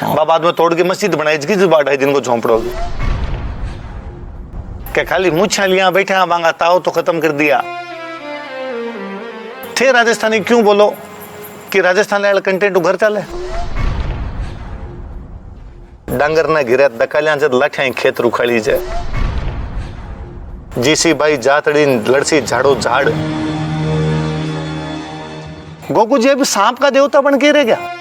बाद में तोड़ के मस्जिद बनाई किस बार 2.5 दिन को झोंपड़ोगे क्या? खाली मुछा लिया बैठे मांगा ताव तो खत्म कर दिया थे। राजस्थानी क्यों बोलो कि राजस्थान लाल कंटेंट घर चले डांगर ने घिरे दकालिया जब लाठिया खेत रुखाड़ी जाए जीसी भाई जातड़ी लड़सी झाड़ो झाड़ गोकू जी अभी सांप का देवता बन के रह गया।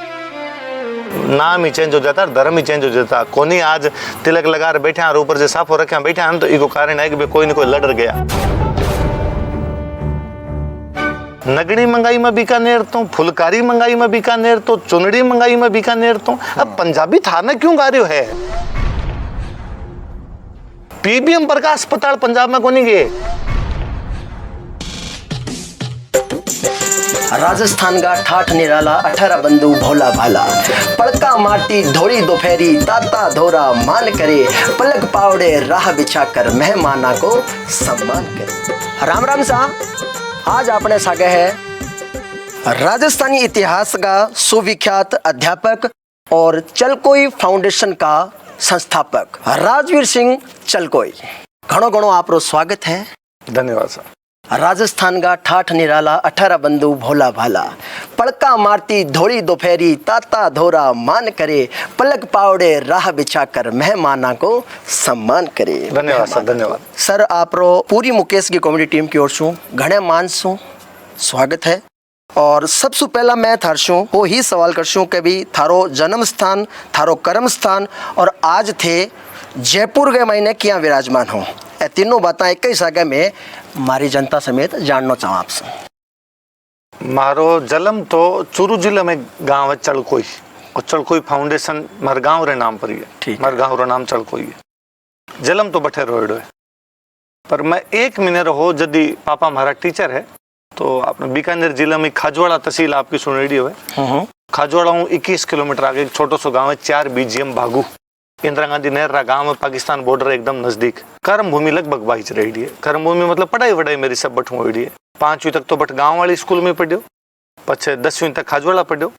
नाम ही चेंज हो जाता धर्म ही चेंज हो जाता। कोनी आज तिलक लगा बैठे और ऊपर से साफो रखे बैठे तो इको कारण है कि कोई न कोई लड़ गया। नगड़ी मंगाई में बीकानेर तो फुलकारी मंगाई में बीकानेर तो चुनड़ी मंगाई में बीकानेर तो अब पंजाबी थाना क्यों गा रहे हो है? पीबीएम पर का अस्पताल पंजाब में कोनी गए। राजस्थान का ठाठ निराला 18 बंधु भोला भाला पड़का माटी धोड़ी दोपहरी ताता धोरा मान करे पलक पावड़े राह बिछाकर मेहमाना को सम्मान करे। राम राम साहब, आज आपने सागे है राजस्थानी इतिहास का सुविख्यात अध्यापक और चलकोई फाउंडेशन का संस्थापक राजवीर सिंह चलकोई। घणो घणो आपरो स्वागत है। धन्यवाद सर। राजस्थान का ठाठ निराला 18 बंधु भोला भाला पड़का मारती धोड़ी दोपहरी ताता धोरा मान करे पलक पावड़े राह बिछाकर मेहमाना को सम्मान करे। धन्यवाद सर। धन्यवाद सर। आपरो पूरी मुकेश की कॉमेडी टीम की ओर से घणे मान सु स्वागत है। और सबसे पहला मैं थारशू वो ही सवाल करशू कि भी थारो जन्म स्थान थारो कर्म स्थान और आज थे जयपुर के महीने क्या विराजमान हो ये तीनों बातें एक ही सागे में मारी जनता समेत जानना चाहूँ आपसे। मारो जन्म तो चूरू जिले में गांव है चलकोई और चलकोई फाउंडेशन मारे गांव रे नाम पर ही है। मारे गांव रो नाम चलकोई है। जन्म तो बठे रोड है पर मैं 1 महीने रहो जदी पापा हमारा टीचर है तो आपने बीकानेर जिले में खाजवाड़ा तहसील आपकी सुनेडी है। खाजवाड़ा हूँ 21 किलोमीटर आगे एक छोटो सो गाँव है 4 BGM बागू इंदिरा गांधी नहर रा गांव है पाकिस्तान बॉर्डर एकदम नजदीक। कर्म भूमि लगभग बाईच रही है। कर्म भूमि मतलब पढ़ाई वढ़ाई मेरी सब बठ हुई है। 5वीं तक तो बट गांव वाली स्कूल में पढ़ियो पछे 10वीं तक खाजवाड़ा पढ़ियो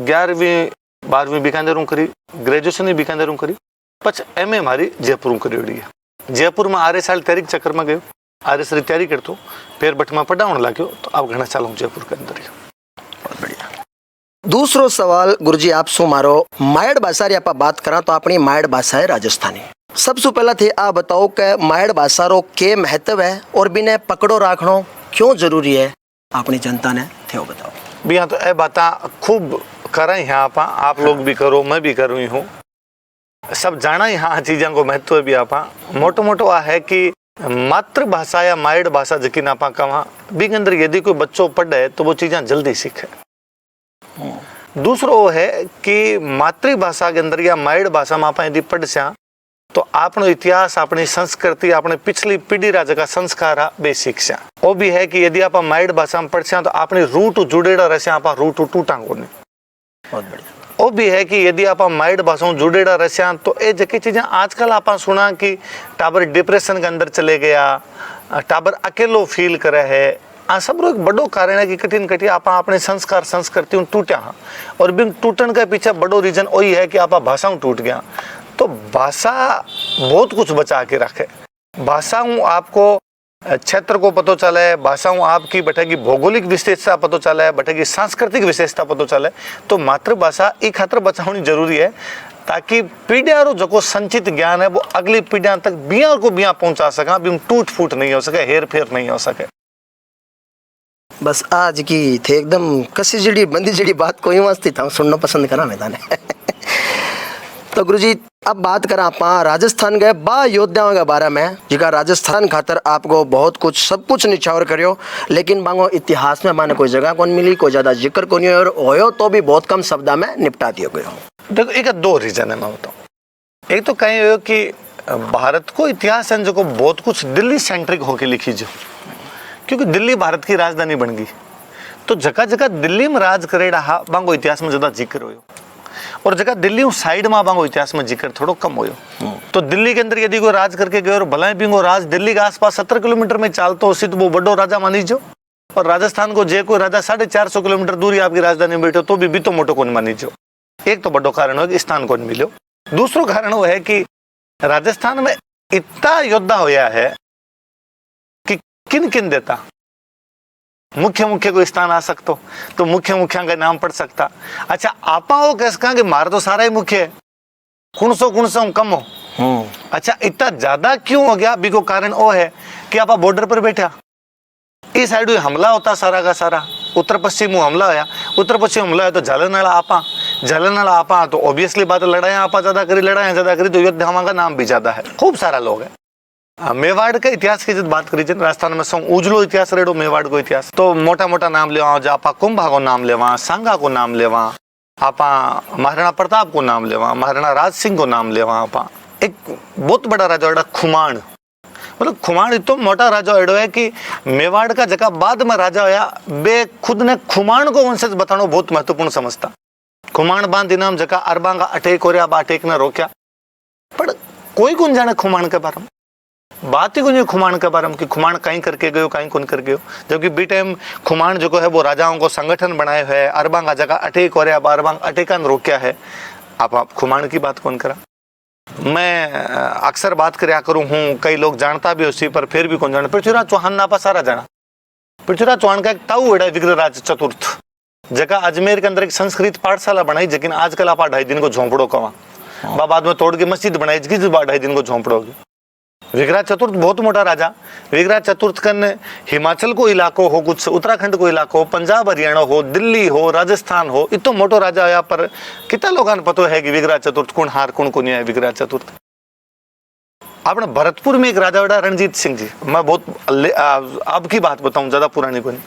11वीं 12वीं बीकानेर करी ग्रेजुएशन ही बीकानेर करी पछ MA मारी जयपुर करी है। जयपुर में आरे साल तैयारी चक्कर में गयो आरे सारी तैयारी करतो फिर बठ में पढ़ाने लग्यो तो अब घना साल हूँ जयपुर के अंदर। बहुत बढ़िया। दूसरो सवाल गुरुजी आप सु मारो मायड़ भाषा री आप बात करा तो अपनी मायड़ भाषा है राजस्थानी। सबसे पहला थे आप बताओ कि मायड़ भाषा रो के महत्व है और बिने पकड़ो राखनो क्यों जरूरी है अपनी जनता ने थे वो बताओ। बिया तो ए बात खूब करें यहाँ आप लोग भी करो मैं भी करूँ हूँ सब जाना यहाँ चीज़ों को महत्व भी आप मोटो मोटो आ है कि मातृभाषा या मायड़ भाषा जकिन आप कहा बिग अंदर यदि कोई बच्चों पढ़े तो वो चीज़ें जल्दी सीखे। दूसरो है कि मातृभाषा के अंदर या मायड़ भाषा में आप यदि पढ़सा तो आपनो इतिहास अपनी संस्कृति अपने पिछली पीढ़ी रा जगह संस्कार बे सीखसा। वो भी है कि यदि आप मायड़ भाषा में पढ़सा तो अपनी रूट जुड़ेड़ा रहसे आप रूट टूटा को नहीं। बहुत बढ़िया। वो भी है कि यदि आप माइंड भाषाओं जुड़ेड़ा रहसा तो ये जकी चीजें आजकल आप सुना कि टाबर डिप्रेशन के अंदर चले गया टाबर अकेलो फील करे है आ सब एक बड़ो कारण है कि कठिन कठिन आप अपने संस्कार संस्कृति टूटा हाँ और बिन टूटन के पीछे बड़ो रीजन वही है कि आप भाषाओं टूट गया। तो भाषा बहुत कुछ बचा के रखे। भाषाओं आपको क्षेत्र को पता चले भाषाओं आपकी बैठेगी भौगोलिक विशेषता पता चले बैठेगी सांस्कृतिक विशेषता पता चले तो मातृभाषा एक खातर बचानी जरूरी है ताकि पीढ़िया रो जो संचित ज्ञान है वो अगली पीढ़िया तक बिया को बिया पहुंचा सका भी टूट फूट नहीं हो सके हेर फेर नहीं हो सके। बस आज की थे एकदम कसी जड़ी बंदी जड़ी बात कोई मस्ती था सुनना पसंद करा मैदान तो गुरुजी अब बात करा आप राजस्थान के बा योद्धाओं के बारे में जिका राजस्थान खातर आपको बहुत कुछ सब कुछ निछावर करियो लेकिन बांगो इतिहास में माने कोई जगह कौन मिली कोई ज्यादा जिक्र को नहीं और होयो तो भी बहुत कम शब्दा में निपटा दिया गयो। देखो एक 2 रीजन है मैं बताऊँ। एक तो कहीं हो कि भारत को इतिहास है जो को बहुत कुछ दिल्ली सेंट्रिक होके लिखी जो क्योंकि दिल्ली भारत की राजधानी बन गई तो जगह जगह दिल्ली में राज करे रहा बांगो इतिहास में ज्यादा जिक्र हो और जगह दिल्ली साइड में बांगो इतिहास में जिक्र थोड़ा कम हो। तो दिल्ली के अंदर यदि कोई राज करके गए और भलाई बिंगो राज दिल्ली के आसपास 70 किलोमीटर में चालतो हो तो वो बड़ो राजा मानी जो और राजस्थान को जे कोई राजा 450 किलोमीटर दूरी आपकी राजधानी में बैठो तो भी तो मोटो कौन मानी जो। एक तो बड़ो कारण हो कि स्थान को मिलो। दूसरो कारण वो है कि राजस्थान में इतना योद्धा होया है कि किन किन देता मुख्य मुख्य को स्थान आ सकतो तो मुख्य मुख्या का नाम पढ़ सकता। अच्छा आपा वो कह सका कि मार तो सारा ही मुख्य है, कुण सौ कम हो। अच्छा इतना ज्यादा क्यों हो गया? बिको कारण वो है कि आपा बॉर्डर पर बैठा, इस साइड हमला होता सारा का सारा, उत्तर पश्चिम हमला होया, उत्तर पश्चिम हमला है तो झालनाला आपा तो ऑब्वियसली बात लड़ाइया आपा ज्यादा करी तो योद्धाओं का नाम भी ज्यादा है, खूब सारा लोग है। मेवाड़ के इतिहास की जब बात करी राजस्थान में सौ उजलो इतिहास रेडो मेवाड़ को इतिहास तो मोटा मोटा नाम लेवा, आपा कुंभा को नाम लेवा, सांगा को नाम लेवा, आपा महाराणा प्रताप को नाम लेवा, महाराणा राज सिंह को नाम लेवा, आपा एक बहुत बड़ा राजा एडा खुमाण, मतलब खुमाण इतो मोटा राजा एडो है कि मेवाड़ का जगह बाद में राजा होया बे खुद ने खुमाण को वंशज बताना बहुत महत्वपूर्ण समझता। खुमाण बांध इनाम जगह अरबांगा अटैक हो रहा, अटैक ने रोक्या, पर कोई कौन जाने खुमाण के बारे में, बात ही कुछ खुमाण के बारे में कि खुमाण कहीं करके गयो कहीं कौन कर गयो। जबकि बी टाइम खुमाण जो है वो राजाओं को संगठन बनाए हुए है, अरबांगा जगह अटैक हो रहा, अरबांग अटैक ने रोक्या है, आप खुमाण की बात कौन करा। मैं अक्सर बात करया करूं हूं, कई लोग जानता भी उसी पर फिर भी कौन जाना। पृथ्वीराज चौहान नापा सारा जाना। पृथ्वीराज चौहान का एक ताऊ एड़ा विग्रहराज चतुर्थ जगह अजमेर के अंदर एक संस्कृत पाठशाला बनाई, लेकिन आजकल आप 2.5 दिन को झोंपड़ो कवा बाद में तोड़ के मस्जिद बनाई, 2.5 दिन को झोंपड़ोगे। विग्रह चतुर्थ बहुत मोटा राजा, विग्रह चतुर्थ कन हिमाचल को इलाको हो, कुछ उत्तराखंड को इलाको हो, पंजाब हरियाणा हो, दिल्ली हो, राजस्थान हो, इतो मोटो राजा आया। पर कितना लोगों ने पता है कि विग्रह चतुर्थ कौन हार कौन को नहीं है। विग्रह चतुर्थ अपने भरतपुर में एक राजा बड़ा रणजीत सिंह जी, मैं बहुत अब की बात बताऊं, ज्यादा पुरानी को नहीं।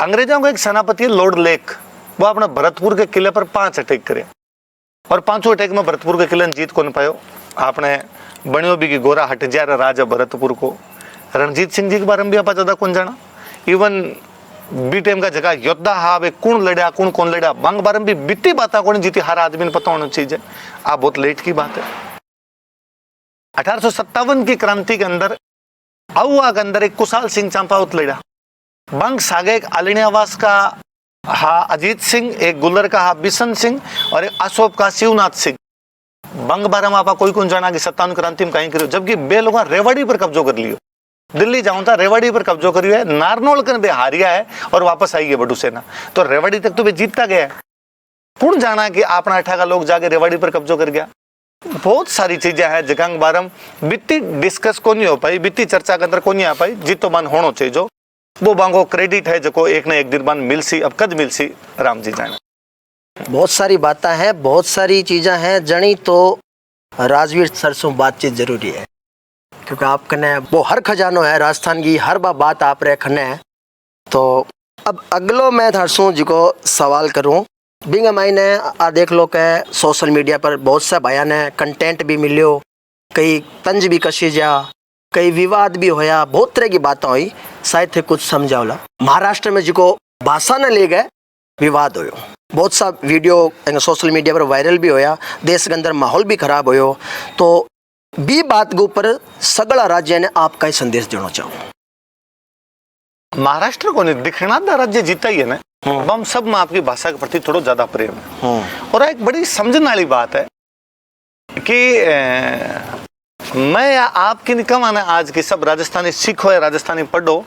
अंग्रेजों का एक सेनापति है लॉर्ड लेक, वो अपने भरतपुर के किले पर 5 अटैक करे और 5 अटैक में भरतपुर के किले जीत कौन पायो। आपने बनियो भी की गोरा हट जा राजा भरतपुर को। रणजीत सिंह जी के बारे में भी आप ज्यादा कौन जाना। इवन बी टाइम का जगह योद्धा हा वे कौन लड़ा कौन लड़ा बंग बारे में भी बीती बात कौन जीती हर आदमी ने पता होना चाहिए। आप बहुत लेट की बात है। 1857 की क्रांति के अंदर अहुआ के अंदर एक कुशाल सिंह चंपावत लड़ा, बंग सागे एक अलिण्यावास का हा अजीत सिंह, एक गुल्लर का हा बिशन सिंह और एक अशोक का शिवनाथ सिंह। बंग बारे में आपा कोई कौन जाना कि 57 क्रांति में कहीं करियो, जबकि बे लोग रेवाड़ी पर कब्जो कर लियो। दिल्ली जाऊं था रेवाड़ी पर कब्जो करियो है, नारनौल कर बे हारिया है और वापस आई है बडू सेना, तो रेवाड़ी तक तो बे जीतता गया है। कौन जाना कि अपना अठा का लोग जाके रेवाड़ी पर कब्जो कर गया। बहुत सारी चीजें हैं जगह बारम बित्ती डिस्कस को नहीं हो पाई, बित्ती चर्चा के अंदर को नहीं आ पाई, जितो मन होना चाहिए जो वो बांगो क्रेडिट है जो एक न एक दिन बाद मिलसी। अब कद मिलसी राम जी जाने। बहुत सारी बातें हैं, बहुत सारी चीज़ें हैं जनी, तो राजवीर सर से बातचीत जरूरी है क्योंकि आप कने वो हर खजानो है राजस्थान की, हर बात आप रे खने है। तो अब अगलो मैं थरसों जी को सवाल करूं, बिंग मायने आ देख लो के सोशल मीडिया पर बहुत सा बयान है, कंटेंट भी मिलियो, कई तंज भी कशी जा, कई विवाद भी होया, बहुत तरह की बातें हुई, शायद थे कुछ समझावला। महाराष्ट्र में जिको भाषा न ले गए विवाद होयो, बहुत सा वीडियो सोशल मीडिया पर वायरल भी होया, देश के अंदर माहौल भी खराब होयो। तो बी बात के ऊपर सगला राज्य ने आपका ही संदेश देना चाहूँ। महाराष्ट्र को नहीं दिखना राज्य जीता ही है ना, हम सब में आपकी भाषा के प्रति थोड़ा ज्यादा प्रेम है। और एक बड़ी समझने वाली बात है कि मैं आपकी नहीं कमाना आज की सब राजस्थानी सीखो या राजस्थानी पढ़ो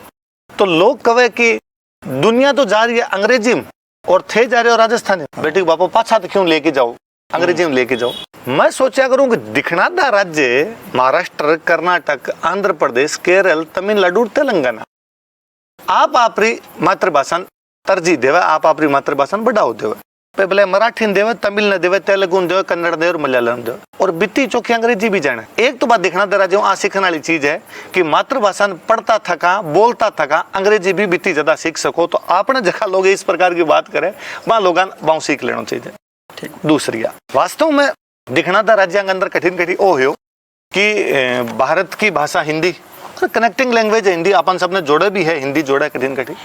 तो लोग कहे कि दुनिया तो जा रही है अंग्रेजी में और थे जा रहे हो राजस्थानी, बेटी बापू पाछा तो क्यों लेके जाओ, अंग्रेजी में लेके जाओ। मैं सोचा करूं कि दिखनादा राज्य महाराष्ट्र, कर्नाटक, आंध्र प्रदेश, केरल, तमिलनाडु, तेलंगाना आप अपनी मातृभाषा तरजीह देवे, आप अपनी मातृभाषा बढ़ाओ देवे, पहले मराठी देवे, तमिल ने देवे, तेलुगु देवे, कन्नड़ देवे और मलयालम देवे और बित्ती चौकी अंग्रेजी भी जाने। एक तो बात दिखना दे राज्यों आ सीखने वाली चीज है कि मातृभाषा पढ़ता थका बोलता थका अंग्रेजी भी बित्ती ज्यादा सीख सको। तो आपने जगह लोग इस प्रकार की बात करें वहां लोग वहां सीख लेना चाहिए। ठीक, दूसरी वास्तव में दिखना था राज्य के अंदर कठिन कठिन ओ हो कि भारत की भाषा हिंदी, कनेक्टिंग लैंग्वेज है हिंदी, अपन सबने जोड़े भी है, हिंदी जोड़ा कठिन कठिन।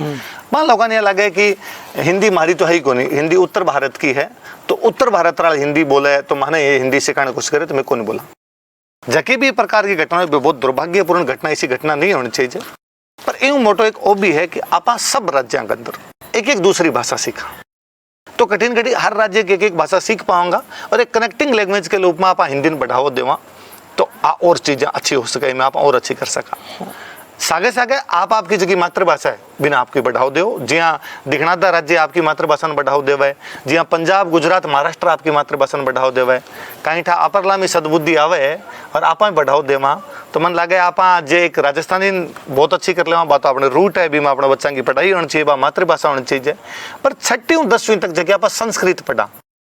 वहां लोगों ने लगे कि हिंदी मारी तो है ही को नहीं, हिंदी उत्तर भारत की है तो उत्तर भारत वाला हिंदी बोले तो माने ये हिंदी सिखाने कुछ करे तो मैं को नहीं बोला। जबकि भी प्रकार की घटना बहुत दुर्भाग्यपूर्ण घटना, ऐसी घटना नहीं होनी चाहिए। पर यूं मोटो एक ओ भी है कि आप सब राज्यों के अंदर एक एक दूसरी भाषा सीखा, तो कठिन कठिन हर राज्य की एक भाषा सीख पाऊंगा और एक कनेक्टिंग लैंग्वेज के रूप में आप हिंदी ने बढ़ावा देवा तो और चीजें अच्छी हो सके, मैं आप और अच्छी कर सका। सागे सागे आप आपकी जगह मातृभाषा है बिना आपकी बढ़ाव दो, जिया दिखनादा राज्य आपकी मातृभाषा ने बढ़ाव देवे, जिया पंजाब गुजरात महाराष्ट्र आपकी मातृभाषा ने बढ़ाव देवे, कहीं ठा अपरला में सद्बुद्धि आवे और आप बढ़ाव देवा तो मन लगे आप जे एक राजस्थानी बहुत अच्छी कर लेवा, बात अपने रूट है बीमा अपने बच्चा की पढ़ाई होनी चाहिए, बा मातृभाषा होनी चाहिए। पर 6वीं और 10वीं तक जगह आप संस्कृत पढ़ा,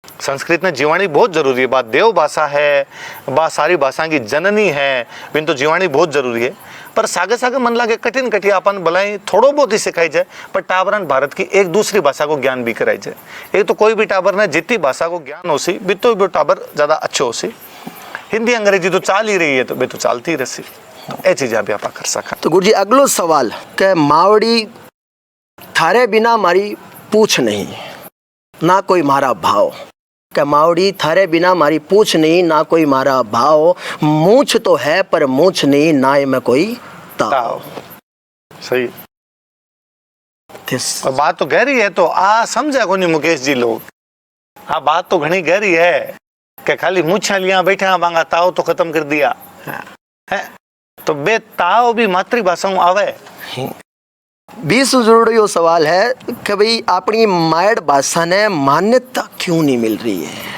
संस्कृत ने जीवाणी बहुत जरूरी है, बात देव भाषा है, बा सारी भाषा की जननी है, बिन तो जीवाणी बहुत जरूरी है। पर सागे सागे मन लगे कठिन कठिन अपन भलाई थोड़ो बहुत ही सिखाई जाए, पर टाबरन भारत की एक दूसरी भाषा को ज्ञान भी कराई जाए। एक तो कोई भी टाबर ने जितनी भाषा को ज्ञान हो सी भी तो भी टाबर ज्यादा अच्छे हो सी। हिंदी अंग्रेजी तो चाल ही रही है तो भी तो चलती ही रही, तो ये चीजें भी आप कर सका। तो गुरुजी अगलो सवाल के मावड़ी थारे बिना मारी पूछ नहीं ना कोई मारा भाव, के मावड़ी थारे बिना मारी पूछ नहीं ना कोई मारा भाव, मूछ तो है पर मूछ नहीं ना में कोई ताव। सही और बात तो गहरी है, तो आ समझा को नहीं मुकेश जी लोग, आ बात तो घनी गहरी है कि खाली मूछा लिया बैठा बांगा ताव तो खत्म कर दिया है, तो बे ताव भी मातृभाषा में आवे। 20 जोड़ियों सवाल है कि भाई अपनी मायड़ भाषा ने मान्यता क्यों नहीं मिल रही है।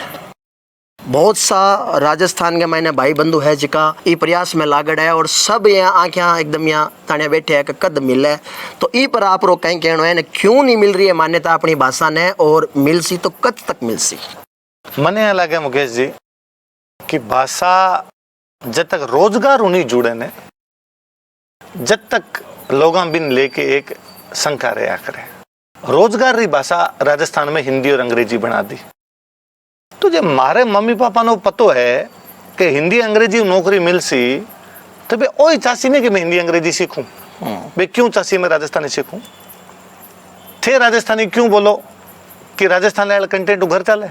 बहुत सा राजस्थान के मैंने भाई बंधु है जिका ई प्रयास में लागड़ है और सब यहाँ आँखें एकदम यहाँ ताने बैठे हैं कि कद मिले, तो ई पर आप रो कहीं कहना है क्यों नहीं मिल रही है मान्यता अपनी भाषा ने, और मिल सी तो कद तक मिल सी। मने लगे मुकेश जी कि भाषा जब तक रोजगार उन्हीं जुड़े ने, जब तक लोगों बिन लेके एक शंका रहा करे। रोजगार री भाषा राजस्थान में हिंदी और अंग्रेजी बना दी, तो जब मारे मम्मी पापा नो पतो है कि हिंदी अंग्रेजी नौकरी मिल सी, तो बे ओई चासी ने कि मैं हिंदी अंग्रेजी सीखूं, बे क्यों चासी मैं राजस्थानी सीखूं, थे राजस्थानी क्यों बोलो कि राजस्थान लाल कंटेंट घर चले।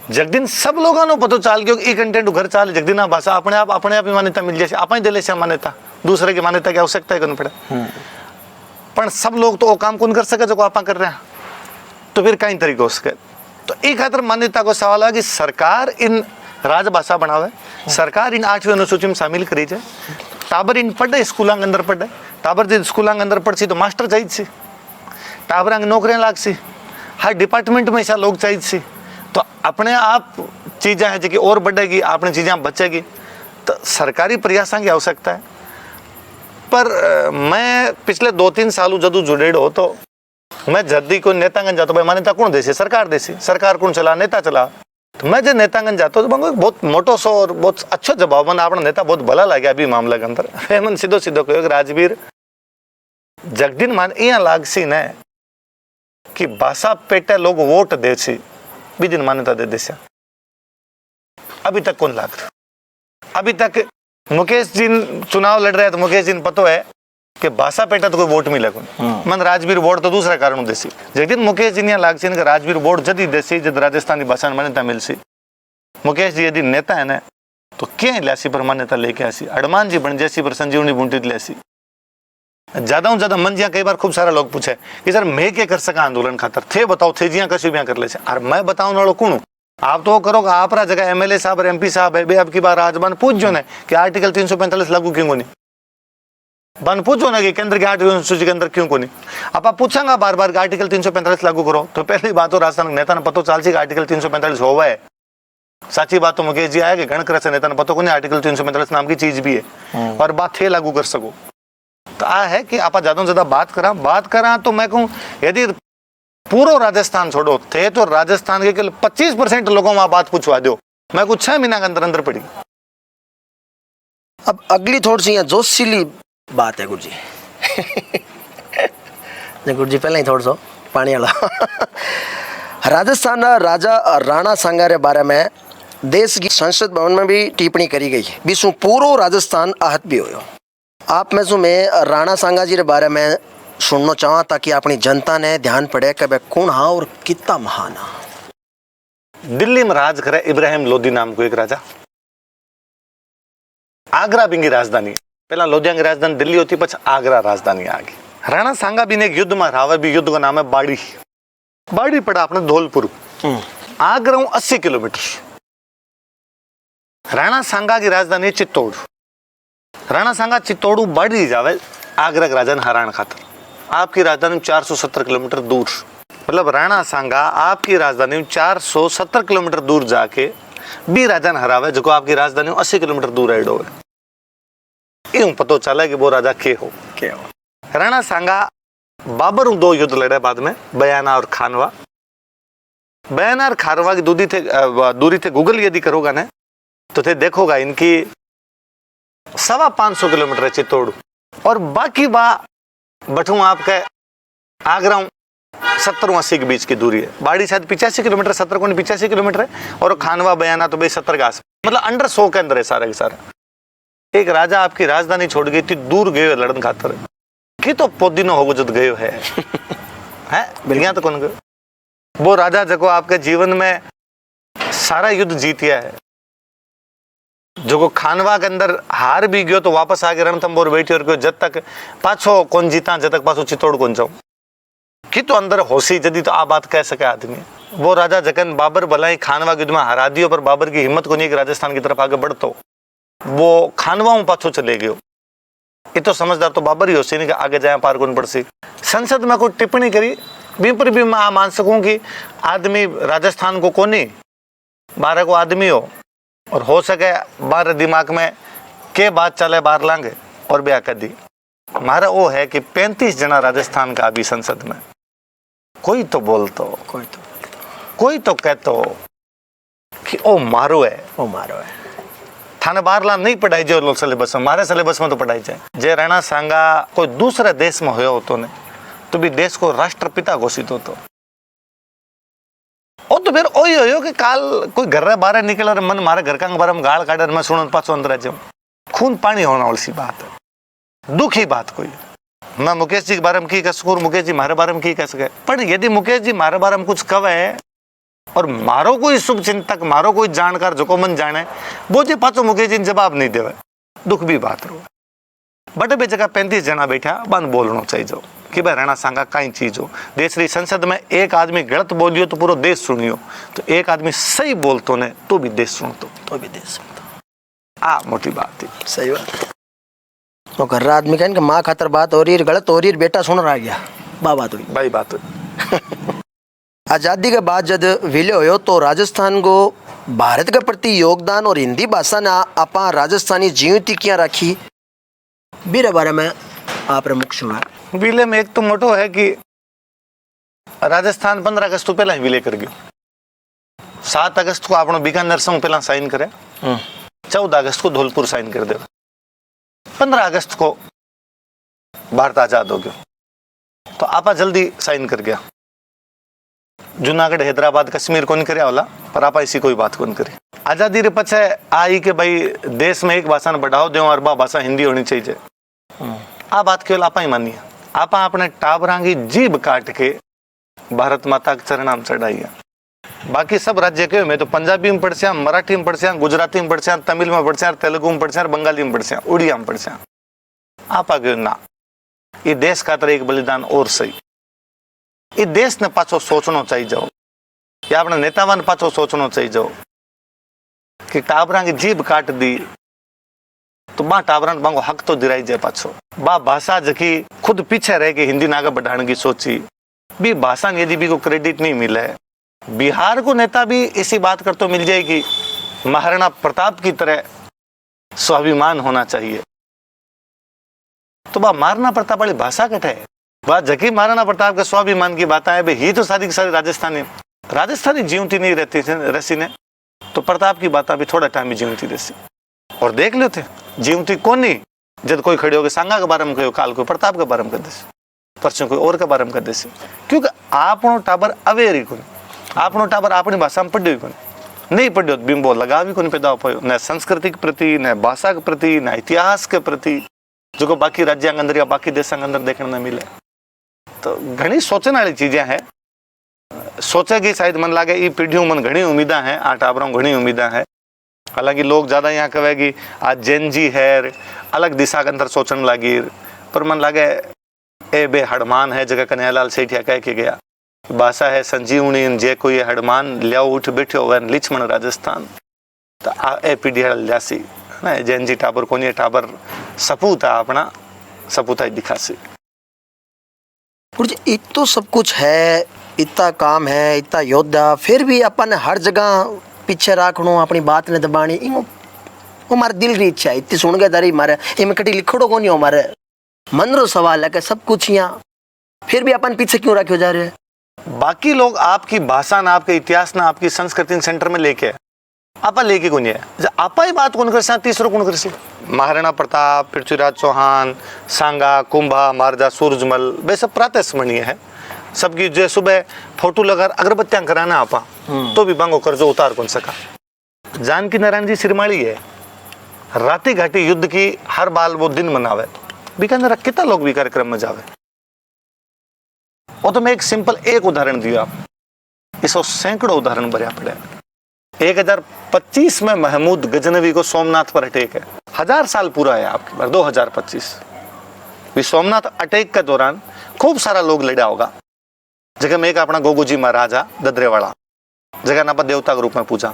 जगदिन सब लोगों नो पतो चाल गयो कि कंटेंट घर चाले, जगदिन भाषा अपने आप ही मान्यता मिल जाए, आप ही दिले से मान्यता, दूसरे की मान्यता की आवश्यकता है पड़े। पर सब लोग तो वो काम कौन कर सके जो आप कर रहे हैं, तो फिर कई तरीके हो सके। तो एक खातर मान्यता को सवाल है कि सरकार इन राजभाषा बनावे, सरकार इन 8वीं अनुसूची में शामिल करी जाए, टाबर इन पढ़े स्कूल अंदर पढ़े, टाबर जो स्कूल अंदर पढ़ सी तो मास्टर चाहिए सी, टाबर नौकरियां लाग सी, हर डिपार्टमेंट में ऐसा लोग चाहिए सी, तो अपने आप चीजें है जो और बढ़ेगी, अपनी चीजें बचेगी, तो सरकारी प्रयासों की आवश्यकता है। पर मैं पिछले 2-3 सालों जदू जुड़ेड़ हो तो मैं जल्दी को नेतांगन जाता, भाई मान्यता कौन देसी, सरकार देसी, सरकार कौन चला, नेता चला, तो मैं जो नेतांगन जाता तो मैं बहुत मोटो सो और बहुत अच्छा जवाब मन अपना नेता बहुत भला लगे अभी मामला के अंदर। मन सीधो सीधो कहो राजवीर जगदीन मान यहाँ लागसी ने कि भाषा पेटे लोग वोट दे सी बीजिन मान्यता दे देसा, अभी तक कौन लाग रहा। अभी तक मुकेश जी चुनाव लड़ रहे हैं तो मुकेश जी पतो है कि भाषा पेटा तो कोई वोट मिले कौन, मन राजवीर वोट तो दूसरा कारण देसी, जगदीन मुकेश जी लाग सी राजवीर वोट जदी देसी जब राजस्थानी भाषा मान्यता मिल सी, मुकेश जी यदि नेता है ना तो क्या लियासी पर मान्यता लेके आसी, हनुमान जी बन जैसी पर संजीवनी बूंटी लियासी। ज्यादा ज्यादा मन जिया कई बार खूब सारा लोग पूछे कि सर मैं क्या कर सका आंदोलन खातर, थे बताओ थे जिया कशु भी कर ले, और मैं बताऊं वालों कौन, आप तो करो आप जगह एमएलए साहब और एमपी साहब है, अब की बार आज बन पूछ जो ने कि आर्टिकल 345 लागू क्यों नहीं, बन पूछो ना कि केंद्र के 8वीं अनुसूची के अंदर क्यों को नहीं। आप पूछांगा बार बार आर्टिकल 345 लागू करो, तो पहली बात तो राजस्थान नेता ने पतो चल सी आर्टिकल 345 होवा है। साची बात तो मुकेश जी आया कि गणकर से नेता ने पतो को नहीं आर्टिकल 345 नाम की चीज भी है और बात थे लागू कर सको। तो आ है कि आप ज्यादा से ज्यादा बात करा तो मैं कहूँ यदि पूरा राजस्थान छोड़ो थे तो राजस्थान के केवल 25% लोगों में बात पूछवा दो, मैं कुछ 6 महीना के अंदर पड़ी। अब अगली थोड़ी सी जोशीली बात है गुरुजी। गुरुजी पहले ही थोड़ा सा पानी वाला राजस्थान राजा राणा सांगा रे बारे में देश की संसद भवन में भी टिप्पणी करी गई, बीसों पूरो राजस्थान आहत भी हो। आप में मैं राणा सांगा जी रे बारे में सुनना चाहूँ ताकि अपनी जनता ने ध्यान पड़े कि वह कौन हा और कितना महान हा। दिल्ली में राज करे इब्राहिम लोदी नाम को एक राजा, आगरा बिंगी राजधानी, पहला लोधिया की राजधानी दिल्ली होती पछ आगरा राजधानी आ गई। राणा सांगा भी ने एक युद्ध में रावे भी, युद्ध का नाम है बाड़ी। बाड़ी पड़ा अपने धौलपुर, आगरा 80 किलोमीटर। राणा सांगा की राजधानी चित्तौड़। राणा सांगा चित्तौड़ बाड़ी जावे आगरा के राजा ने हराण खातर। आपकी राजधानी 470 किलोमीटर दूर, मतलब राणा सांगा आपकी राजधानी 470 किलोमीटर दूर जाके भी राजा ने हरावे, जो आपकी राजधानी 80 किलोमीटर दूर एडो है। यूं पतो चला कि वो राजा के हो। राणा सांगा बाबर 2 युद्ध लड़े बाद में, बयाना और खानवा। बयाना और खानवा की दूरी थे गूगल यदि करोगा ना तो थे देखोगा इनकी 550 किलोमीटर है चित्तौड़, और बाकी बठू आपके आगरा 70-80 के बीच की दूरी है। बाड़ी शायद 85 किलोमीटर, 70-85 किलोमीटर है, और खानवा बयाना तो भाई 70 के आस, मतलब अंडर 100 के अंदर है सारे के सारे। एक राजा आपकी राजधानी छोड़ गई थी, दूर गए लड़न खातर कि तो पोदिनो हो जब गयो है बिल्कुल तो कौन गयो। वो राजा जको आपके जीवन में सारा युद्ध जीतिया है, जो खानवा के अंदर हार भी गयो तो वापस आके रणथंभौर बैठी और जब तक पाछो कौन जीता, जब तक पाछो चित्तौड़ कौन जाऊं कि तो अंदर होशी जदी तो आ बात कह सके आदमी। वो राजा जकन बाबर भलाई खानवा युद्ध में हरा दियो, पर बाबर की हिम्मत को नहीं कि राजस्थान की तरफ आगे बढ़तो, वो खानवा में पाछो चले गयो। ये तो समझदार तो बाबर ही हो सी, आगे जाए पार कौन पड़ सी। संसद में कोई टिप्पणी करी भी पर भी मैं मान सकूं कि आदमी राजस्थान को कोनी 12 को आदमी हो और सके 12 दिमाग में के बात चले बाहर लांगे और ब्याह कर दी। हमारा वो है कि 35 जना राजस्थान का अभी संसद में, कोई तो बोलतो, कोई तो कहतो कि ओ मारो है, ओ मारो है। थाने बाहर ला नहीं पढ़ाई जाए लोग सिलेबस में, हमारे सिलेबस में तो पढ़ाई जाए। जे राणा सांगा कोई दूसरे देश में होयो होतो ने तो भी देश को राष्ट्रपिता घोषित होतो। ओ तो फिर ओही होयो कि काल कोई घर बाहर निकल और मन मारे घर का बारे में गाल काट मैं सुन पाछो अंदर जाऊं, खून पानी होना वाली सी बात है, दुखी बात कोई। मैं मुकेश जी के बारे में की कह सकूं, मुकेश जी मारे बारे में की कह सके, पर यदि मुकेश जी मारे बारे में कुछ कहे और मारो कोई शुभ चिंतक, मारो कोई जानकार जो को मन जाने, वो जे पाछो मुकेश जी जवाब नहीं देवे, दुख भी बात रो। बटे बे जगह 35 जना बैठा बंद बोलना चाहिए जो कि भाई राणा सांगा कई चीज हो। देश की संसद में एक आदमी गलत बोलियो तो पूरा देश सुनियो, तो एक आदमी सही बोलतो ने तो भी देश सुनतो, तो भी देश सुनतो। आ मोटी बात थी, सही बात। तो घर रा आदमी कहन कि माँ खातर बात हो रही है, गलत हो रही है, बेटा सुन रहा गया, बात हुई भाई बात हुई। आज़ादी के बाद जब विलय हो तो राजस्थान को भारत के प्रति योगदान और हिंदी भाषा ने आपा राजस्थानी जीवती क्या रखी, मेरे बारे में आप प्रमुख सुना। विलय में एक तो मोटो है कि राजस्थान 15 अगस्त तो पहला ही विलय कर गयो। 7 अगस्त को आपनो बीकानेर संग पहला साइन करे, 14 अगस्त को धौलपुर साइन कर दे, 15 अगस्त को भारत आजाद हो गयो। तो आपा जल्दी साइन कर गया। जूनागढ़ हैदराबाद कश्मीर कौन करे वाला, पर आपा इसी कोई बात कौन करे। आजादी रे पछे आई के भाई देश में एक भाषा ने बढ़ाओ दो और बा भाषा हिंदी होनी चाहिए, आ बात केवल आपा ही मानी है। आपा अपने टाबरांगी जीभ काट के भारत माता के चरणाम चढ़ाई। बाकी सब राज्य के में तो पंजाबी में पढ़स्या, मराठी में पढ़स्या, गुजराती में पढ़स्या, तमिल में पढ़स्या, तेलुगु में पढ़स्या, बंगाली में पढ़स्या, उड़िया में पढ़स्या। आपा के ना, ये देश खातर एक बलिदान और सही। ये देश ने पाछो सोचना चाहिए जाओ, या अपने नेतावान पाछो सोचना चाहिए जाओ कि टाबरा की जीभ काट दी तो बा टाबरा बांगो हक तो दिराई जाए पाछो। बा भाषा जकी खुद पीछे रह के हिंदी नागा बढ़ाने की सोची भी भाषा यदि भी को क्रेडिट नहीं मिले। बिहार को नेता भी इसी बात कर तो मिल जाएगी, महाराणा प्रताप की तरह स्वाभिमान होना चाहिए। तो बा महाराणा प्रताप वाली भाषा कटे है, बात जकी महाराणा प्रताप के स्वाभिमान की बात है, ही तो सारी की सारी राजस्थानी जीवती नहीं रहती रसी ने, तो प्रताप की बात भी थोड़ा टाइम जीवती रसी। और देख लो थे जीवती कौन नहीं, जब कोई खड़े हो गए सांगा के बारे में कहो, काल को प्रताप के बारे में कर देसी, परसों कोई और के बारे में कर देसी, क्योंकि आपनो टाबर अवेयर ही कौन, आपनो टाबर अपनी भाषा में पढ़ियो कौन, नहीं पढ़ियो बिंबो लगा भी कौन पैदा हो, न संस्कृति के प्रति, न भाषा के प्रति, न इतिहास के प्रति, जो को बाकी राज्य अंदर या बाकी देश अंदर देखने न मिले। तो घनी सोचने वाली चीजें हैं, सोचेगी शायद मन लागे ये पीढ़ियों मन घनी उम्मीदा है, आ टाबरों घनी उम्मीदा है। हालांकि लोग ज्यादा यहाँ कहेगी आज जेन जी है, अलग दिशा के अंदर सोचने लगी, पर मन लागे ए बे हड़मान है जगह कन्हैयालाल सेठिया कह के गया भाषा है संजीवनी जे कोई हडमान लियाओ उठ बैठो वन लिछमण राजस्थान तो आ ए पीढ़ी हल जासी ना जैन जी टाबर कोनी टाबर सपूता अपना सपूता ही दिखासी। गुरुजी इतो सब कुछ है, इतना काम है, इतना योद्धा, फिर भी अपन हर जगह पीछे राखणो अपनी बात ने दबानी वो हमारे दिल की इच्छा है। इतनी सुन गए तारी मारे इनमें कटी लिखड़ो को नहीं हमारे मन रो सवाल है कि सब कुछ यहाँ फिर भी अपन पीछे क्यों रखे जा रहे हैं। बाकी लोग आपकी भाषा ना आपके इतिहास ना आपकी संस्कृति सेंटर में लेके आपा लेके कौन है आपा ही बात कौन कर तीसरो कौन कर महाराणा प्रताप पृथ्वीराज चौहान सांगा कुंभा महाराजा सूरजमल वे सब प्रातः स्मरणीय है। सबकी जो सुबह फोटो लगा अगरबत्तियां कराना आपा तो भी बांगो कर्जो उतार कौन सका। जानकी नारायण जी सिरमाली है राती घाटी युद्ध की हर बाल वो दिन मनावे बीकानेर कितना लोग भी कार्यक्रम में जावे। वो तो मैं एक सिंपल एक उदाहरण दिया आप इसो सैकड़ों उदाहरण भरिया पड़े। 1025 में महमूद गजनवी को सोमनाथ पर अटैक है 1000 साल पूरा है आपकी बार 2025 भी सोमनाथ अटैक के दौरान खूब सारा लोग लड़ा होगा। जगह में एक अपना गोगोजी महाराजा ददरेवाड़ा जगह ना देवता के रूप में पूजा।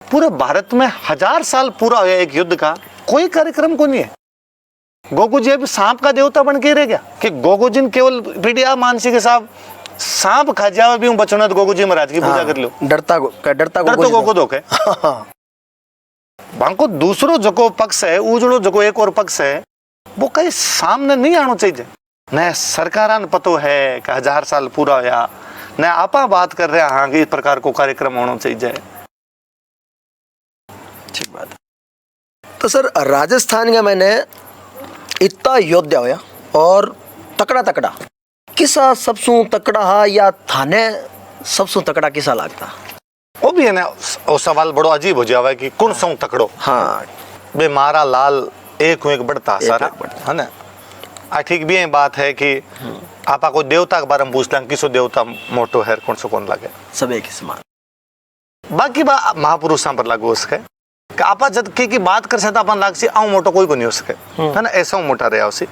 पूरे भारत में 1000 साल पूरा हुआ एक युद्ध का कोई कार्यक्रम को नहीं है। गोगोजी अभी सांप का देवता बन के रह गया कि गोगोजी केवल पीडिया मानसी के साथ सांप खा जावे भी बचना तो गोगोजी महाराज की पूजा कर लो डरता गोगो दो के बांको दूसरो जको पक्ष है उजड़ो जको एक और पक्ष है वो कहीं सामने नहीं आना चाहिए। न सरकारान पतो है कि 1000 साल पूरा होया न आपा बात कर रहे हैं हाँ कि इस प्रकार को कार्यक्रम होना चाहिए। ठीक बात। तो सर राजस्थान का मैंने इतना योद्धा होया और तकड़ा तकड़ा किसा सबसू तकड़ा हा या थाने सबसू तकड़ा किसा लगता वो भी है ना वो सवाल बड़ो अजीब हो जावे कि कौन सौ तकड़ो। हाँ बे मारा लाल एक बढ़ता सारा है ना। ठीक भी बात है कि आपा को देवता के बारे में पूछता किसो देवता मोटो है कौन सो कौन लगे सब एक ही समान। बाकी महापुरुषों पर लागू हो सके कि आपा जब की बात कर सकता अपन लाग सी आऊ मोटो कोई को नहीं हो सके है ना ऐसा मोटा रहा उसी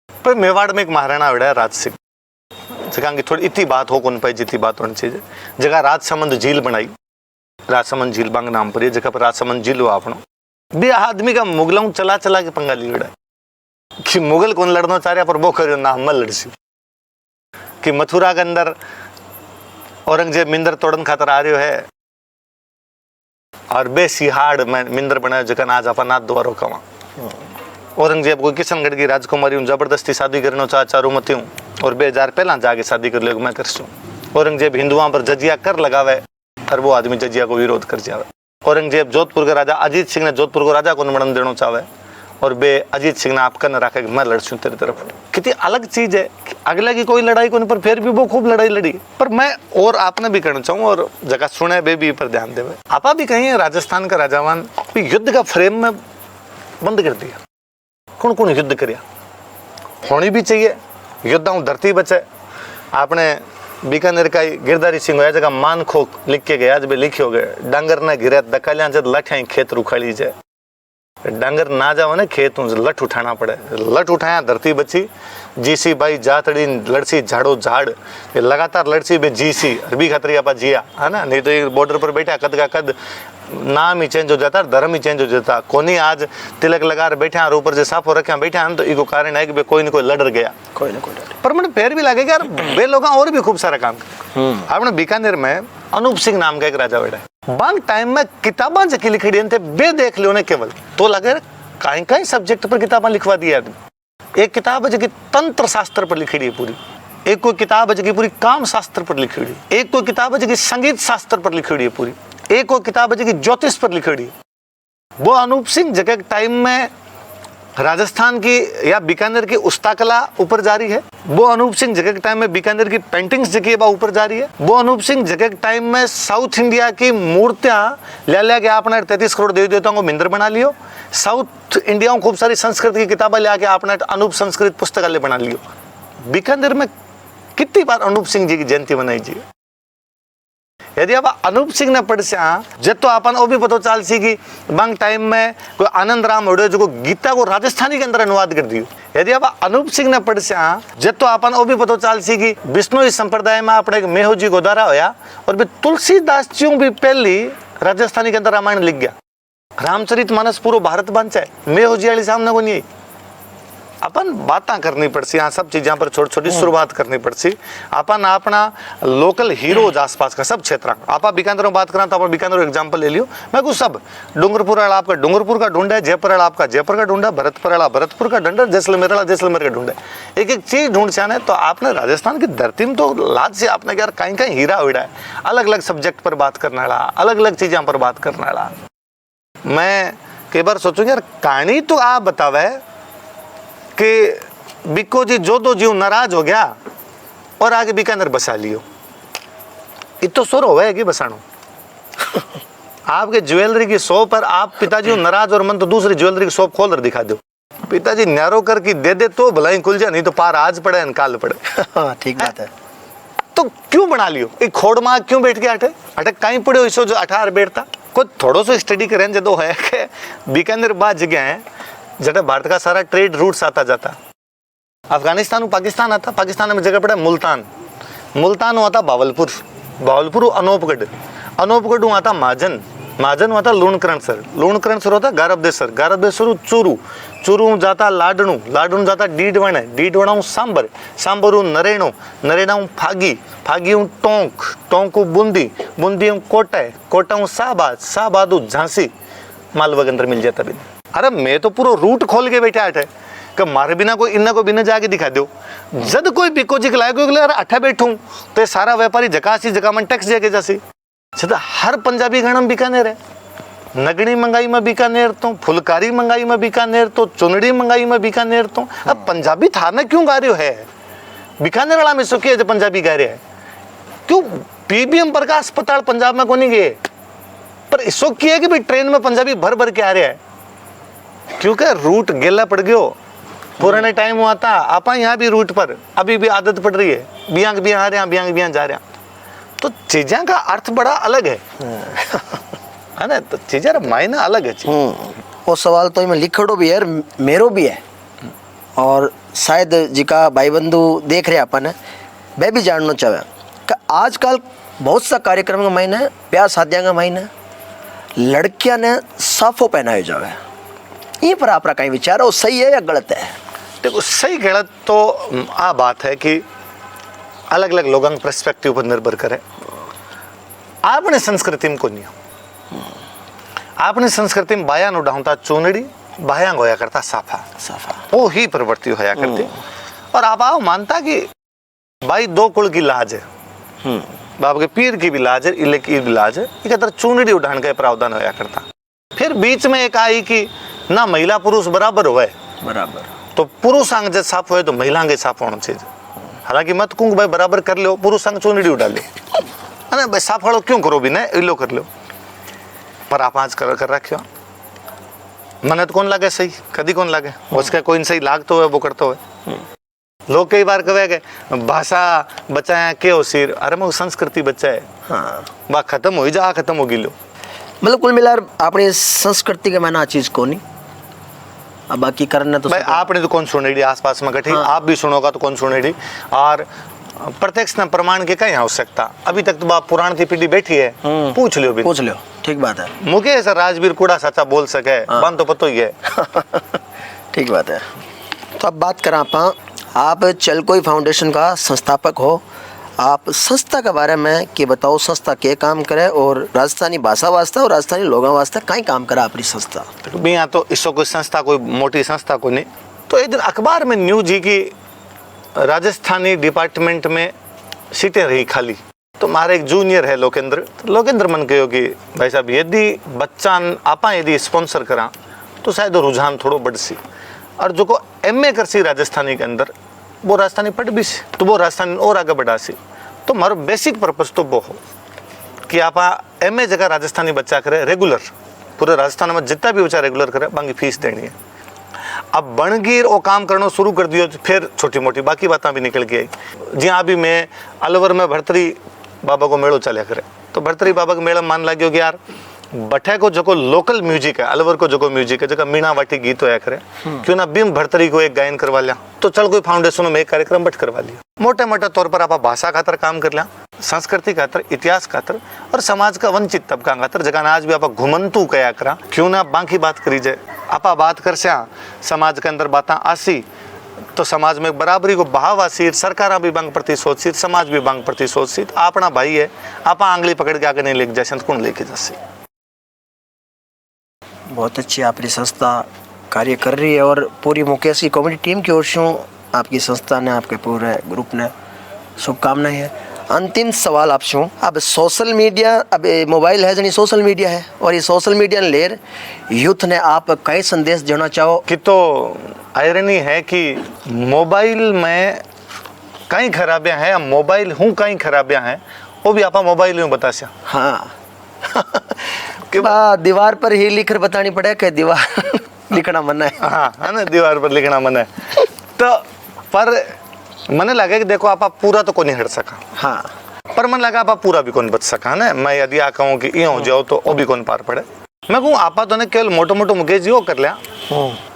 पर मेवाड़ में एक महाराणा विड़ा राज सिंह जगह की थोड़ी इतनी बात हो कौन पाई जितनी बात होनी चाहिए। जगह राजसमंद झील बनाई राजसमंद झील बांग नाम पर जगह पर राजसमंद झील हुआ अपनो बे आदमी का मुगलों चला चला के पंगा ली विड़ा कि मुगल कौन लड़ना चाह रहा पर वो करो ना हम लड़सी कि मथुरा के अंदर औरंगजेब मिंदर तोड़न खातर आ रहे है और बे सिहाड़ में मिंदर बनाया जगह आज अपन नाथ द्वारो कमा औरंगजेब को किशनगढ़ की राजकुमारी जबरदस्ती शादी करना चाह चारू मती हूँ और 2000 पहला जाके शादी कर ले मैं करसूँ। औरंगजेब हिंदुओं पर जजिया कर लगावे और वो आदमी जजिया को विरोध कर जावे। औरंगजेब जोधपुर के राजा अजीत सिंह ने जोधपुर को राजा को बनन देना चाहे और बे अजीत सिंह ने आपका न रखे मैं लड़सूँ तेरी तरफ। कितनी अलग चीज है अगले की कोई लड़ाई को नहीं पर फिर भी वो खूब लड़ाई लड़ी। पर मैं और आपने भी करना चाहूँ और जगह सुने बे भी पर ध्यान देवे आपा भी कहीं राजस्थान का राजावान युद्ध का फ्रेम में बंद कर दिया। कौन कौन युद्ध करिया होनी भी चाहिए योद्धाओं धरती बचे। आपने बीकानेर का गिरधारी सिंह है जगह मान खोक लिख के गया जब लिखे हो गए डांगर ने गिरे दकालियां जब लठ खेत रुखाली जाए डांगर ना जाओ ना खेत लठ उठाना पड़े लठ उठाया धरती बची जीसी भाई जातड़ी लड़सी झाड़ो झाड़ लगातार लड़सी बे जीसी अरबी खतरी आपा जिया है ना। नहीं तो ये बॉर्डर पर बैठा कद का कद नाम ही चेंज हो जाता धर्म ही चेंज हो जाता। कोनी आज तिलक लगा बैठे और ऊपर से साफो रखे बैठे तो इको कारण है कि कोई न कोई लड़ गया कोई ना कोई पर मैंने पैर भी लगे यार वे लोग और भी खूब सारा काम कर। आपने बीकानेर में अनूप सिंह नाम का एक राजा बैठा बांग टाइम में किताबा जकी लिखी थे बे देख लियो ने केवल तो लगे कहीं कहीं सब्जेक्ट पर किताबा लिखवा दी आदमी। एक किताब है जकी तंत्र शास्त्र पर लिखी है पूरी एक कोई किताब है जकी पूरी काम शास्त्र पर लिखी है एक कोई किताब है जकी संगीत शास्त्र पर लिखी है पूरी एक और किताब है जकी ज्योतिष पर लिखी है। वो अनूप सिंह जगह टाइम में राजस्थान की या बीकानेर की उस्ताकला ऊपर जारी है। वो अनूप सिंह जगह के टाइम में बीकानेर की पेंटिंग्स जगह बा ऊपर जारी है। वो अनूप सिंह जगह के टाइम में साउथ इंडिया की मूर्तियां ले के आपने 33 करोड़ देवी देवताओं को मिंदर बना लियो। साउथ इंडिया में खूब सारी संस्कृत की किताबें ले आके आपने अनूप संस्कृत पुस्तकालय बना लियो। बीकानेर में कितनी बार अनूप सिंह जी की जयंती मनाई जी यदि आप अनूप सिंह ने पढ़ जे तो अपन वो भी पता चल सी कि बंग टाइम में कोई आनंद राम होड़े जो गीता को राजस्थानी के अंदर अनुवाद कर दियो। यदि आप अनूप सिंह ने पढ़ जे तो अपन वो भी पता चल सी कि बिश्नोई संप्रदाय में अपने मेहो जी को द्वारा होया और भी तुलसीदास जी भी पहली राजस्थानी के अंदर रामायण लिख गया। रामचरित मानस पूरा भारत बन जाए मेहो जी वाली सामने को नहीं आई। अपन बातें करनी पड़सी, यहाँ सब चीज़ पर छोटी छोटी शुरुआत करनी पड़सी। अपन अपना लोकल हीरोज आसपास का सब क्षेत्र आप बीकानेर में बात करा तो आप बीकानेर एग्जाम्पल ले लियो। मैं कुछ सब डूंगरपुर वाला आपका डूंगरपुर का ढूंढा है, जयपुर वाला आपका जयपुर का ढूंढा, भरतपुर वाला भरतपुर का ढूंढा, जैसलमेर वाला जैसलमेर का ढूंढा। एक एक चीज़ ढूंढ से आने तो आपने राजस्थान की धरती में तो लाज से आपने यार कहीं कहीं हीरा उड़ा है। अलग अलग सब्जेक्ट पर बात करने वाला, अलग अलग चीज़ों पर बात करने वाला। मैं कई बार सोचूं यार कहानी तो आप बतावे कि बिको जी जो दो जीव नाराज हो गया और आगे बीकानेर बसा लियो। इतो सुर हो है कि बसानो आपके ज्वेलरी की शॉप पर आप पिताजी नाराज और मन तो दूसरी ज्वेलरी की शॉप खोल कर दिखा दो। पिताजी न्यारो कर की दे तो भलाई खुल जाए, नहीं तो पार आज पड़े काल पड़े। ठीक बात है। तो क्यों बना लियो एक खोड़ माँ क्यों बैठ गया अटे अटे कहीं पड़े इसो जो 18 बैठता को थोड़ो सो स्टडी करें जो है कि बीकानेर बाद जगह है जब भारत का सारा ट्रेड रूट्स आता जाता। अफगानिस्तान पाकिस्तान आता, पाकिस्तान में जगह पड़ा मुल्तान, मुल्तान आता बावलपुर, बावलपुर अनूपगढ़, अनूपगढ़ आता माजन, माजन आता लूणकरणसर, लूणकरणसर होता गारबदेसर, गारबदेसर चूरू, चूरू जाता लाडणू, लाडणू जाता डीडवण, डीडवण सांबर, सांबर नरेणो, नरेणा फागी, फागी टोंक, टोंक बूंदी, बूंदी कोटा, कोटा शाहबाद, शाहबाद झांसी, मालवा के अंदर मिल जाता भी। अरे मैं तो पूरा रूट खोल के बैठा है कि मारे बिना कोई इन्ना को बिना जाके दिखा दो। जद कोई बिको जी लाए कोई अरे अठा बैठूं तो सारा व्यापारी जकासी जगह में टैक्स जाके जासी। हर पंजाबी गणम बीकानेर है, नगणी मंगाई में बीकानेर तो, फुलकारी मंगाई में बीकानेर तो, चुनड़ी मंगाई में बीकानेर तो। अब पंजाबी थाने क्यों गा रहे हो है बीकानेर वाला में सुखी है जो पंजाबी गा रहे हैं क्यों? पीबीएम पर का अस्पताल पंजाब में को नहीं गए पर इसो की है कि भाई ट्रेन में पंजाबी भर भर के आ रहे हैं क्योंकि रूट गेला पड़ गयो। पुराने टाइम हुआ था आप यहाँ भी रूट पर अभी भी आदत पड़ रही है, बियांग बियाँ आ रहे हैं, बियांग बियाँ जा रहे हैं। तो चीज़ों का अर्थ बड़ा अलग है है ना, तो चीज़ें मायना अलग है। वो सवाल तो मैं लिखड़ो भी है मेरो भी है और शायद जिका भाई बंधु देख रहे अपन मैं भी जानना चाहे कि आजकल बहुत सा कार्यक्रम का महीना है, ब्याह शादियाँ का महीना है, लड़कियां ने साफो पहनाए जावे, ये पर आपका कहीं विचार हो सही है या गलत है? देखो सही गलत तो आ बात है कि अलग अलग लोगों के पर्सपेक्टिव पर निर्भर करे। आपने संस्कृति में को नहीं, आपने संस्कृति में बाया नु डाउता चूनड़ी, बाया होया करता साफा, साफा वो ही प्रवृत्ति होया करती। और आप आओ मानता कि भाई दो कुल की लाज है, बाप के पीर की भी लाज है, इले की भी लाज है, एक तरह चूनड़ी उठाने का प्रावधान होया करता। फिर बीच में एक आई कि ना महिला पुरुष बराबर हुए, बराबर तो पुरुष अंग जब साफ हुए तो महिला अंग साफ होना चाहिए। हालांकि मत कहूँ भाई बराबर कर लो, पुरुष अंग चूनड़ी उड़ा लो, है ना भाई साफ वालों क्यों करो भी ना इलो कर लो। पर आप आज कर रखियो मन तो कौन लगे सही, कभी कौन लगे उसका कोई सही लागतो है वो करते हुए। लोग कई बार कहे कि भाषा बचाया के हो सिर, अरे मैं संस्कृति बचा है, हाँ बा खत्म हो जा खत्म हो गिलो। मतलब कुल मिलाकर अपनी संस्कृति के माना चीज को नहीं, अब बाकी करना तो भाई आपने तो कौन सुनेगी आसपास में कठी, हाँ। आप भी सुनोगा तो कौन सुनेगी। और प्रत्यक्ष न प्रमाण के कहीं आवश्यकता अभी तक तो बाप पुराण की पीढ़ी बैठी है, पूछ लियो भी, पूछ लियो, ठीक बात है। मुके सर राजवीर कूड़ा सच्चा बोल सके, हाँ। बन तो पतो ही है ठीक बात है। तो अब बात करा आप चलकोई फाउंडेशन का संस्थापक हो, आप संस्था के बारे में कि बताओ, संस्था क्या काम करे और राजस्थानी भाषा वास्ते और राजस्थानी लोगों वास्ते कहीं काम करा अपनी संस्था? भी यहाँ तो इसको कोई संस्था कोई मोटी संस्था को नहीं। तो एक दिन अखबार में न्यूज ही की राजस्थानी डिपार्टमेंट में सीटें रही खाली, तो हमारे एक जूनियर है लोकेंद्र, तो लोकेंद्र मन कहो कि भाई साहब यदि बच्चा आपा यदि स्पॉन्सर करा तो शायद रुझान थोड़ो बढ़ सी, और जो को MA कर सी राजस्थानी के अंदर वो राजस्थानी पढ़ भी सी तो वो राजस्थानी और आगे बढ़ा सी। तो हमारा बेसिक पर्पज तो वो हो कि आप MA जगह राजस्थानी बच्चा करे रेगुलर, पूरे राजस्थान में जितना भी बच्चा रेगुलर करे बाकी फीस देनी है। अब बनगीर वो काम करना शुरू कर दियो, फिर छोटी मोटी बाकी बातें भी निकल के आई। जी हाँ, अभी मैं अलवर में भरतरी बाबा को मेड़ो चलिया करे, तो भरतरी बाबा के मेला मान लगे कि यार बठे को जो लोकल म्यूजिक है, अलवर को जो म्यूजिक है, जो मीणा वाटी गीत होया करे, क्यों ना बिम भरतरी को एक गायन करवा लिया। तो चल कोई फाउंडेशन में एक कार्यक्रम बट करवा लिया। मोटे मोटे तौर पर आप भाषा खातर काम कर लिया, संस्कृति खातर, इतिहास खातर और समाज का वंचित तबका खातर, जगह आज भी आप घुमंतू कया करा, क्यों ना बाकी बात करी जाए। आप बात कर समाज के अंदर बात आसी तो समाज में बराबरी को बहाव आसी, सरकार भी बांग प्रति सोचती, समाज भी बांग प्रति सोचती। अपना भाई है, आप आंगली पकड़ के आगे नहीं लेके जाए तो कौन लेके जासे। बहुत अच्छी आपकी संस्था कार्य कर रही है और पूरी मुकेश की कॉमेडी टीम की ओर से आपकी संस्था ने, आपके पूरे ग्रुप ने शुभकामनाएं हैं। अंतिम सवाल आपसे, अब सोशल मीडिया, अब मोबाइल है जनी सोशल मीडिया है, और ये सोशल मीडिया लेर यूथ ने आप कई संदेश देना चाहो कि तो आयरनी है कि मोबाइल में कई खराबियां हैं, मोबाइल हूँ कई खराबियां हैं, वो भी आप मोबाइल में बता सा। हाँ कि दीवार पर ही लिखकर बतानी पड़े कि दीवार लिखना मना है। हाँ है ना, दीवार पर लिखना मना है। तो पर मने लगे कि देखो आप पूरा तो को नहीं हट सका, हाँ, पर मन लगा आप पूरा भी कौन बच सका ना। मैं यदि आ कहूँ कि ये हो जाओ तो वो भी कौन पार पड़े। मैं कहूँ आप तो ने केवल मोटो मोटो मुकेश जी कर लिया,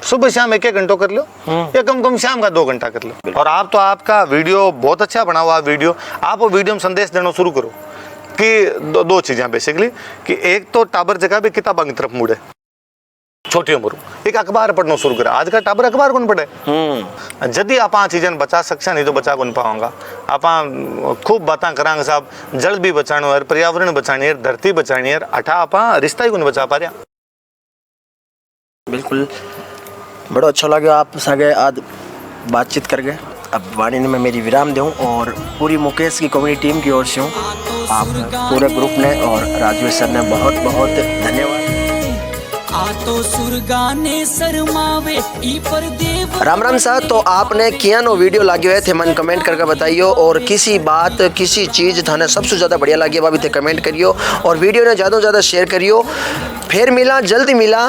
सुबह शाम एक घंटों कर लो या कम कम शाम का 2 घंटा कर लो। और आप तो आपका वीडियो बहुत अच्छा बना हुआ वीडियो, आप वो वीडियो में संदेश देना शुरू करो कि दो चीजें बेसिकली, कि एक तो टाबर जगह भी किताबों की तरफ मुड़े छोटी उम्र, एक अखबार पढ़ना शुरू करे। आज का टाबर अखबार कौन पढ़े? यदि आप चीजें बचा सकते, नहीं तो बचा कौन पाऊंगा। आप खूब बातें करांगे साहब, जल भी बचाना है, पर्यावरण बचानी है, धरती बचानी है, अठा आप रिश्ता ही कौन बचा पा रहा। बिल्कुल, बड़ा अच्छा लगा आप सगे आज बातचीत कर गए। अब वाणी में मेरी विराम दूँ और पूरी मुकेश की कॉमेडी टीम की ओर से आप पूरे ग्रुप ने और राजवीर सर ने बहुत बहुत धन्यवाद। राम राम साहब, तो आपने किया नो वीडियो लागे हुए थे, मन कमेंट करके बताइयो, और किसी बात किसी चीज़ थाने सबसे ज़्यादा बढ़िया लगी वह भी थे कमेंट करियो, और वीडियो ने ज़्यादा से ज़्यादा शेयर करियो। फिर मिला जल्दी मिला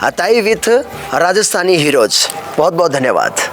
अताई विथ राजस्थानी हीरोज। बहुत बहुत धन्यवाद।